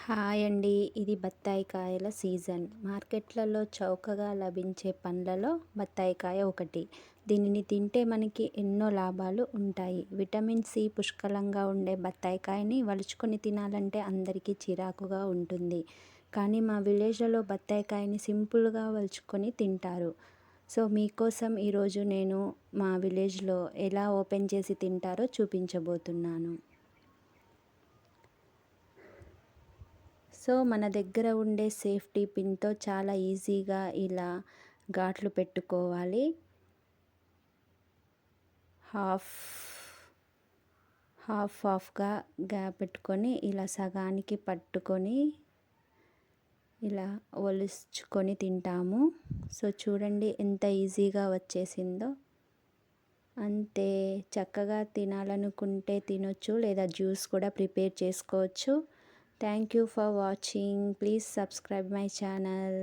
Hi అండి. ఇది బత్తాయి కాయల సీజన్. మార్కెట్లలో చౌకగా లభించే పండ్లలో బత్తాయి కాయ ఒకటి. దీనిని తింటే మనకి ఎన్నో లాభాలు ఉంటాయి. విటమిన్ సి పుష్కలంగా ఉండే బత్తాయి కాయని వలుచుకొని తినాలంటే అందరికీ చిరాకుగా ఉంటుంది. కానీ మా విలేజ్లలో బత్తాయి కాయని సింపుల్గా వలుచుకొని తింటారు. సో మీకోసం ఈరోజు నేను మా విలేజ్లో ఎలా ఓపెన్ చేసి తింటారో చూపించబోతున్నాను. సో మన దగ్గర ఉండే సేఫ్టీ పిన్తో చాలా ఈజీగా ఇలా ఘాట్లు పెట్టుకోవాలి. హాఫ్ హాఫ్గా పెట్టుకొని ఇలా సగానికి పట్టుకొని ఇలా ఒలుచుకొని తింటాము. సో చూడండి ఎంత ఈజీగా వచ్చేసిందో. అంతే, చక్కగా తినాలనుకుంటే తినొచ్చు, లేదా జ్యూస్ కూడా ప్రిపేర్ చేసుకోవచ్చు. Thank you for watching. Please subscribe my channel.